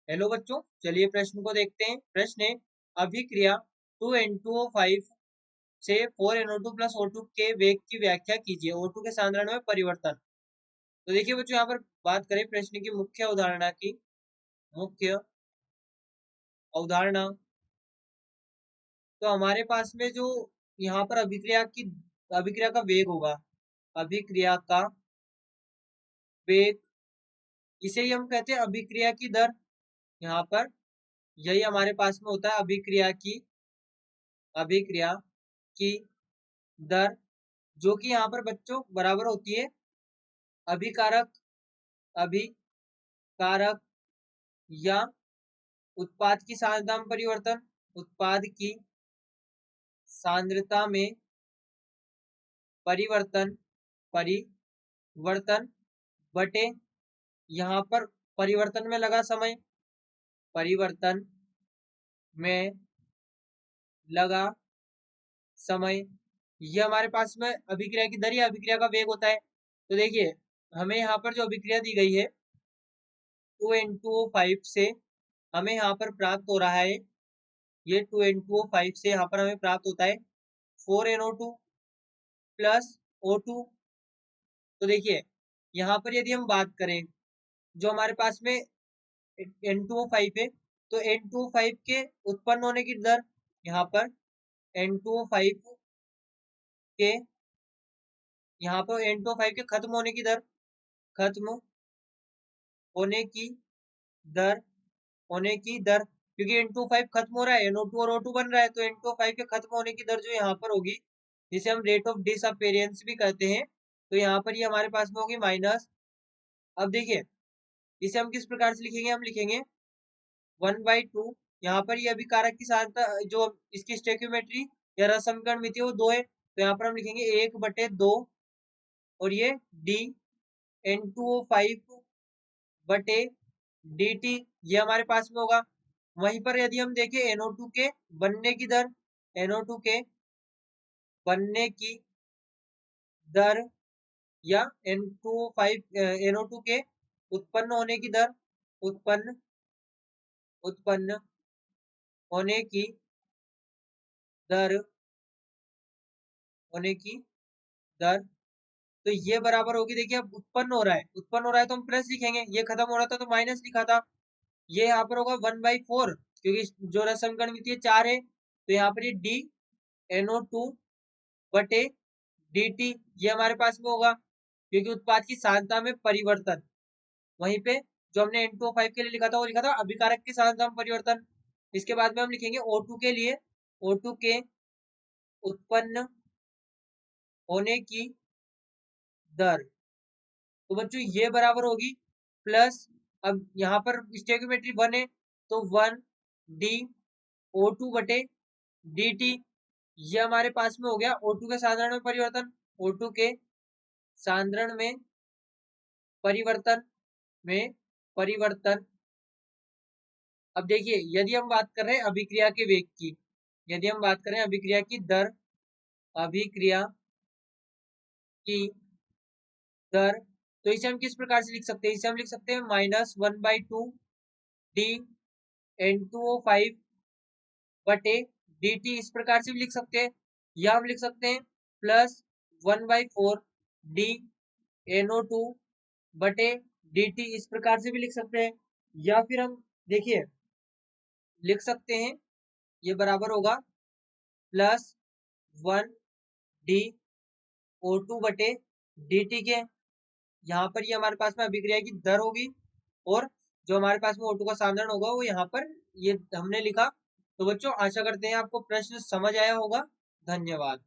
Hello बच्चों, चलिए प्रश्न को देखते हैं। प्रश्न है, अभिक्रिया 2N2O5 से 4NO2 प्लस O2 के वेग की व्याख्या कीजिए। O2 के सांद्रण में परिवर्तन। तो देखिए बच्चों, यहाँ पर बात करें प्रश्न की मुख्य अवधारणा की। मुख्य अवधारणा, तो हमारे पास में जो यहाँ पर अभिक्रिया का वेग होगा, अभिक्रिया का वेग, इसे ही हम कहते हैं अभिक्रिया की दर। यहाँ पर यही हमारे पास में होता है अभिक्रिया की दर, जो कि यहाँ पर बच्चों बराबर होती है अभिकारक अभिकारक या उत्पाद की सांद्रता में परिवर्तन, उत्पाद की सांद्रता में परिवर्तन बटे यहाँ पर परिवर्तन में लगा समय, परिवर्तन में लगा समय, ये हमारे पास में अभिक्रिया की दर या अभिक्रिया का वेग होता है। तो देखिए, हमें यहाँ पर जो अभिक्रिया दी गई है 2N2O5 से हमें यहाँ पर प्राप्त हो रहा है, ये 2N2O5 से यहाँ पर हमें प्राप्त होता है 4NO2 प्लस O2। तो देखिए, यहाँ पर यदि हम बात करें जो हमारे पास में N2O5 है, तो N2O5 के उत्पन्न होने की दर, यहाँ पर N2O5 के यहाँ पर N2O5 के खत्म होने की दर, खत्म होने की दर, क्योंकि N2O5 खत्म हो रहा है, NO2 और O2 बन रहा है, तो N2O5 के खत्म होने की दर जो यहाँ पर होगी, जिसे हम रेट ऑफ डिसअपेरेंस भी कहते हैं, तो यहाँ पर ये हमारे पास में होगी माइनस। अब देखिए, इसे हम किस प्रकार से लिखेंगे, हम लिखेंगे 1/2। यहाँ पर ये अभिकारक की सांद्रता, जो इसकी स्टोइकियोमेट्री या रस समीकरण मिति है, वो 2 है, तो यहाँ पर हम लिखेंगे 1/2, और ये डी N2O5 बटे dt, ये हमारे पास में होगा। वहीं पर यदि हम देखें NO2 के बनने की दर, NO2 के बनने की दर या NO2 के उत्पन्न होने की दर, उत्पन्न होने की दर, तो ये बराबर होगी। देखिए, अब उत्पन्न हो रहा है तो हम प्लस लिखेंगे, ये खत्म हो रहा था तो माइनस लिखा था। ये यहाँ पर होगा 1/4, क्योंकि जो रस समीकरण मिति है 4 है, तो यहाँ पर ये डी NO2 बटे dt, ये हमारे पास में होगा, क्योंकि उत्पाद की सांद्रता में परिवर्तन। वहीं पे जो हमने N2O5 के लिए लिखा था, वो लिखा था अभिकारक की सांद्रता में परिवर्तन। इसके बाद में हम लिखेंगे O2 के लिए, O2 के उत्पन्न होने की दर, तो बच्चों ये बराबर होगी प्लस, अब यहाँ पर स्टोइकियोमेट्री 1 है, तो 1 डी O2 बटे dt, ये हमारे पास में हो गया O2 के सांद्रण में परिवर्तन, O2 के सांद्रण में परिवर्तन। अब देखिए, यदि हम बात कर रहे हैं अभिक्रिया के वेग की, यदि हम बात करें अभिक्रिया की दर, अभिक्रिया की दर, तो इसे हम किस प्रकार से लिख सकते हैं, इसे हम लिख सकते हैं -1/2 डी N2O5 बटे dt, इस प्रकार से भी लिख सकते हैं, या हम लिख सकते हैं प्लस 1/4 डी NO2 बटे dt, इस प्रकार से भी लिख सकते हैं, या फिर हम देखिए लिख सकते हैं, ये बराबर होगा प्लस 1 डी O2 बटे dt के। यहाँ पर ये हमारे पास में अभिक्रिया की दर होगी, और जो हमारे पास में O2 का सांद्रण होगा वो यहाँ पर ये हमने लिखा। तो बच्चों, आशा करते हैं आपको प्रश्न समझ आया होगा। धन्यवाद।